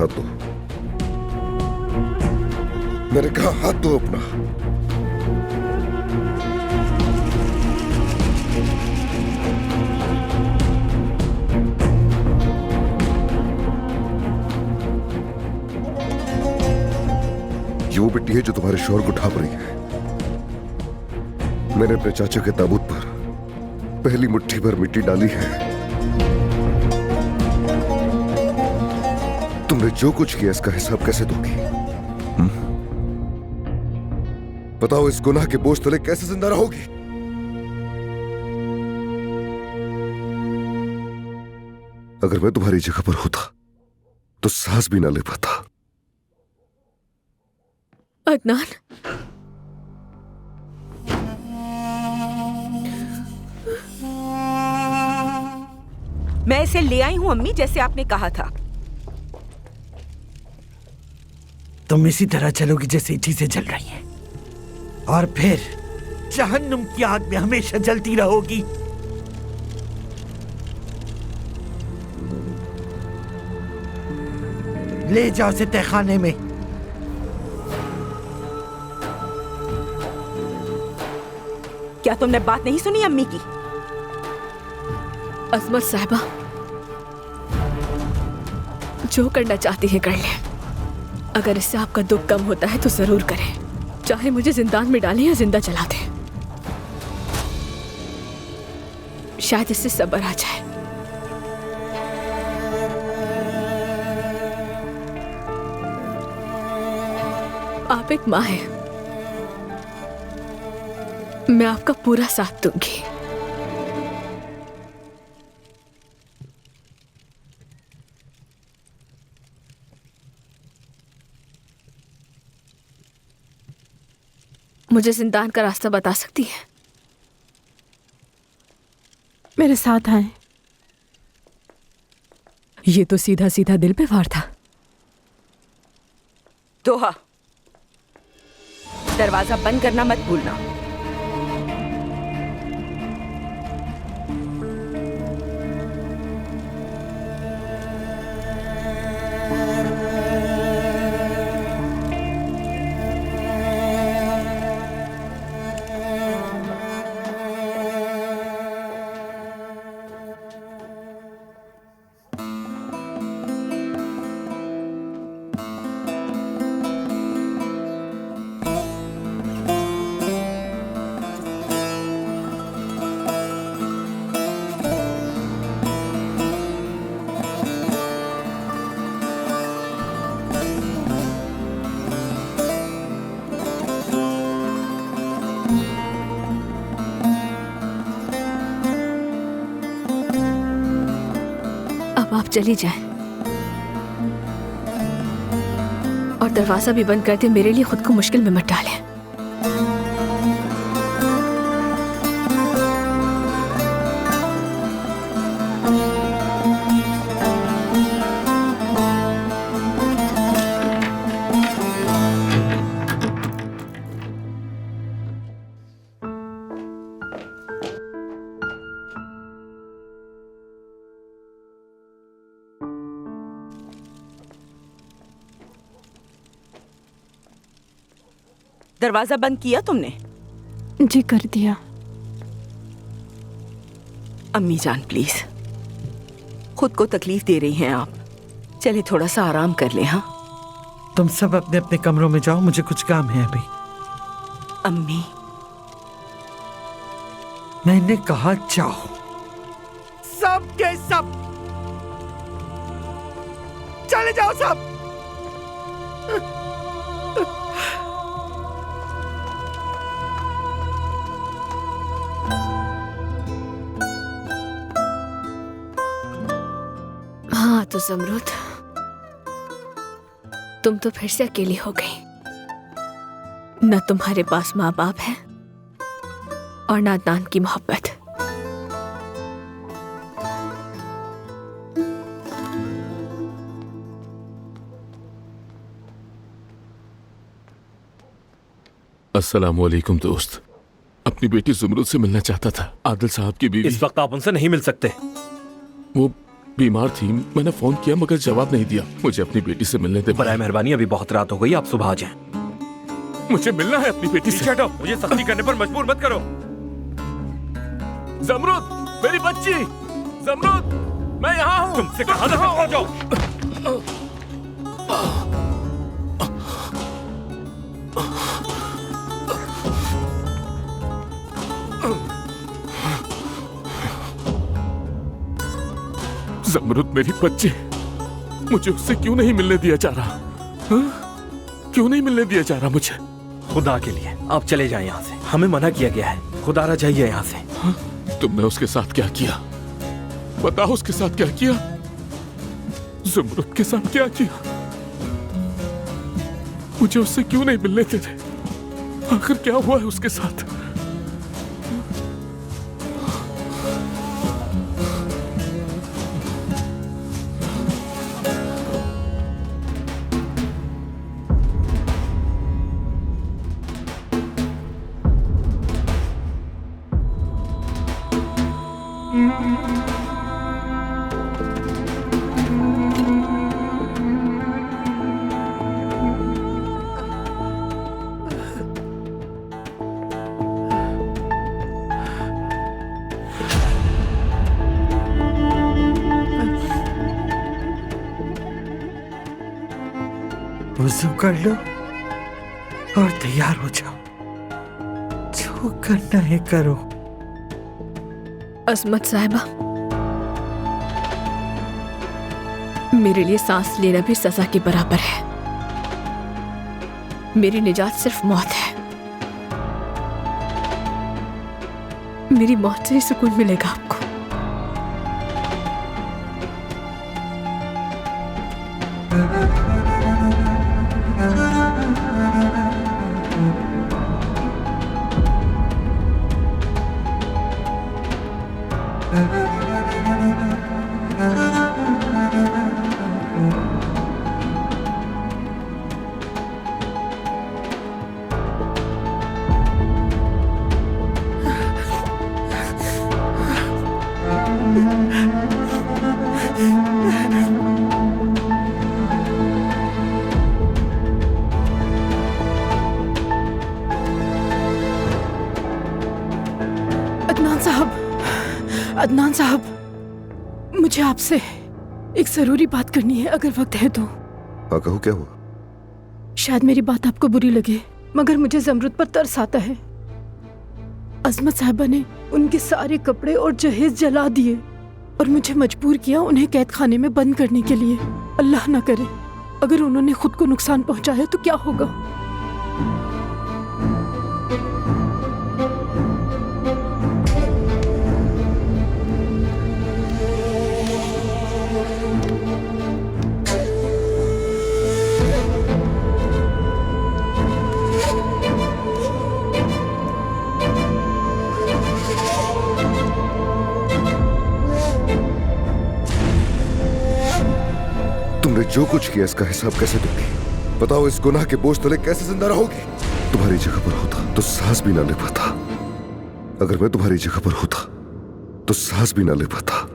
हाथ दो। मैंने कहा हाथ दो अपना। ये वो मिट्टी है जो तुम्हारे शोर को ढांप रही है। मैंने अपने चाचा के ताबूत पर पहली मुट्ठी भर मिट्टी डाली है। तुमने जो कुछ किया इसका हिसाब कैसे दोगी? बताओ, इस गुनाह के बोझ तले कैसे जिंदा रहोगी? अगर मैं तुम्हारी जगह पर होता तो सांस भी ना ले पाता। अदनान, मैं इसे ले आई हूं अम्मी, जैसे आपने कहा था। तुम इसी तरह चलोगी जैसे चीजें जल रही हैं, और फिर जहन्नुम की आग में हमेशा जलती रहोगी। ले जाओ उसे तहखाने में। क्या तुमने बात नहीं सुनी अम्मी की? अजमत साहिबा, जो करना चाहती है कर ले। अगर इससे आपका दुख कम होता है तो जरूर करें, चाहे मुझे जिंदान में डालें या जिंदा जला दें। शायद इससे सब्र आ जाए। आप एक माँ हैं, मैं आपका पूरा साथ दूंगी। मुझे जिंदान का रास्ता बता सकती है? मेरे साथ आए। ये तो सीधा सीधा दिल पे वार था। दोहा, दरवाजा बंद करना मत भूलना। अब आप चली जाएं और दरवाजा भी बंद कर दें। मेरे लिए खुद को मुश्किल में मत डालें। दरवाजा बंद किया तुमने? जी कर दिया। अम्मी जान प्लीज, खुद को तकलीफ दे रही हैं आप। चले थोड़ा सा आराम कर ले। हाँ तुम सब अपने अपने कमरों में जाओ, मुझे कुछ काम है अभी। अम्मी, मैंने कहा जाओ। सब के सब चले जाओ सब। हाँ तो ज़मरूद, तुम तो फिर से अकेली हो गई। न तुम्हारे पास माँ बाप है और ना अदनान की मोहब्बत। अस्सलामुअलैकुम दोस्त। अपनी बेटी ज़ुमरुद से मिलना चाहता था। आदिल साहब की बीवी। इस वक्त आप उनसे नहीं मिल सकते। वो बीमार थी, मैंने फोन किया मगर जवाब नहीं दिया। मुझे अपनी बेटी से मिलने दे। बराए मेहरबानी, अभी बहुत रात हो गई, आप सुबह आ जाएं। मुझे मिलना है अपनी बेटी से। हटो, मुझे सख्ती करने पर मजबूर मत करो। जमरुद, मेरी बच्ची जमरुद, मैं यहाँ हूँ। तुमसे कहा था आ जाओ। जमरुद मेरी बच्ची, मुझे उससे क्यों नहीं मिलने दिया जा रहा? हाँ? क्यों नहीं मिलने दिया जा रहा मुझे? खुदा के लिए आप चले जाएं यहाँ से, हमें मना किया गया है। खुदारा जाइए यहाँ से। हाँ? तुमने उसके साथ क्या किया? बताओ उसके साथ क्या किया? जमरुद के साथ क्या किया? मुझे उससे क्यों नहीं मिलने दे रहे? आखिर क्या हुआ है उसके साथ? वज़ू कर लो और तैयार हो जाओ। जो करना है करो। असमत साहिबा, मेरे लिए सांस लेना भी सजा के बराबर है। मेरी निजात सिर्फ मौत है। मेरी मौत से ही सुकून मिलेगा आपको। अदनान साहब, मुझे आपसे एक जरूरी बात करनी है, अगर वक्त है तो। हाँ कहो, क्या हुआ? शायद मेरी बात आपको बुरी लगे, मगर मुझे जमरुद पर तरस आता है। अजमत साहिबा ने उनके सारे कपड़े और जहेज जला दिए और मुझे मजबूर किया उन्हें कैद खाने में बंद करने के लिए। अल्लाह ना करे अगर उन्होंने खुद को नुकसान पहुंचाया तो क्या होगा? तुमने जो कुछ किया इसका हिसाब कैसे दोगी? बताओ, इस गुनाह के बोझ तले कैसे जिंदा रहोगे? तुम्हारी जगह पर होता तो सांस भी ना ले पाता। अगर मैं तुम्हारी जगह पर होता तो सांस भी ना ले पाता।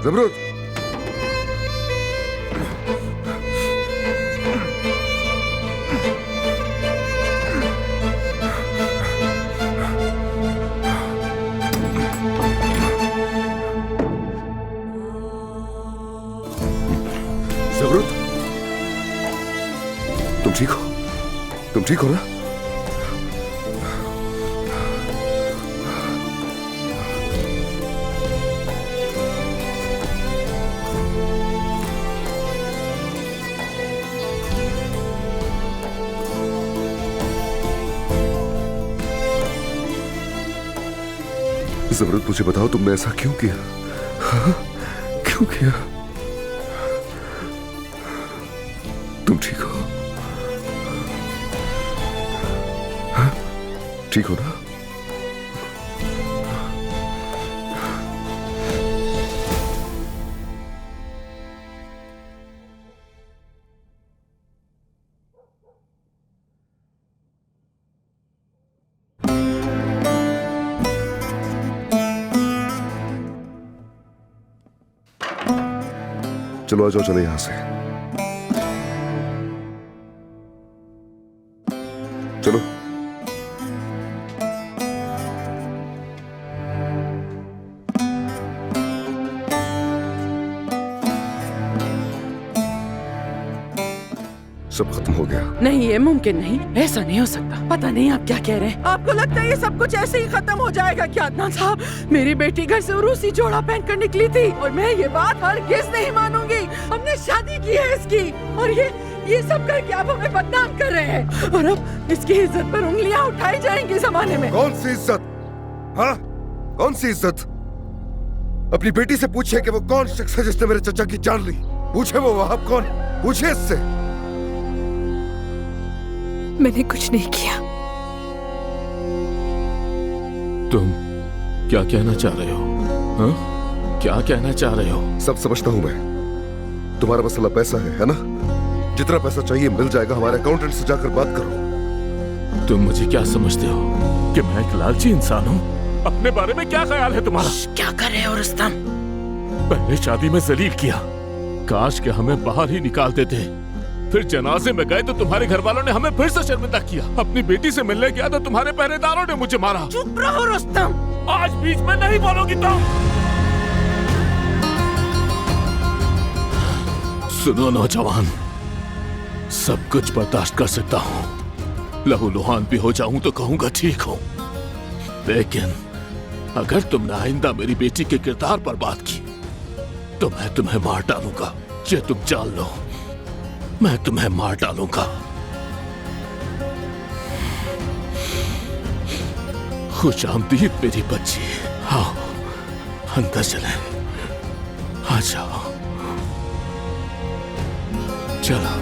जमरुद, जमरुद, तुम ठीक हो? तुम ठीक हो ना? जमरुद, मुझे बताओ तुमने ऐसा क्यों किया? हाँ? क्यों किया? तुम ठीक हो? हाँ? ठीक हो ना? चलो आ जाओ, चले यहां से। चलो। सब खत्म हो गया। नहीं, ये मुमकिन नहीं, ऐसा नहीं हो सकता। पता नहीं आप क्या कह रहे हैं। आपको लगता है ये सब कुछ ऐसे ही खत्म हो जाएगा क्या अदनान साहब? मेरी बेटी घर से उरूसी जोड़ा पहन कर निकली थी और मैं ये बात हरगिज़ नहीं मानूंगी। हमने शादी की है इसकी और ये सब करके आप हमें बदनाम कर रहे हैं और अब इसकी इज्जत पर उंगलियां उठाई जाएंगी जमाने में। कौन सी इज्जत? हाँ, कौन सी इज्जत? अपनी बेटी से पूछिए कि वो कौन शख्स है जिसने मेरे चचा की जान ली। पूछे वो वहाब कौन, पूछे इससे। मैंने कुछ नहीं किया। तुम क्या कहना चाह रहे हो? हाँ? क्या कहना चाह रहे हो? सब समझता हूं मैं। तुम्हारा मसला पैसा है ना? जितना पैसा चाहिए मिल जाएगा। हमारे अकाउंटेंट से जाकर बात करो। तुम मुझे क्या समझते हो कि मैं एक लालची इंसान हूँ? अपने बारे में क्या ख्याल है तुम्हारा? क्या कर रहे हो रुस्तम? पहले शादी में जलील किया, काश के हमें बाहर ही निकाल देते। फिर जनाजे में गए तो तुम्हारे घर वालों ने हमें फिर से शर्मिंदा किया। अपनी बेटी से मिलने गया तो तुम्हारे पहरेदारों ने मुझे मारा। चुप रहो रुस्तम। आज बीच में नहीं बोलोगी तुम। सुनो नौजवान, सब कुछ बर्दाश्त कर सकता हूँ। लहूलुहान भी हो जाऊं तो कहूंगा ठीक हूँ, लेकिन अगर तुमने आइंदा मेरी बेटी के किरदार पर बात की तो मैं तुम्हें मार डालूंगा। ये तुम जान लो, मैं तुम्हें मार डालूंगा। खुश आमदीद मेरी बच्ची। आओ अंदर चले, आ जाओ, चलो।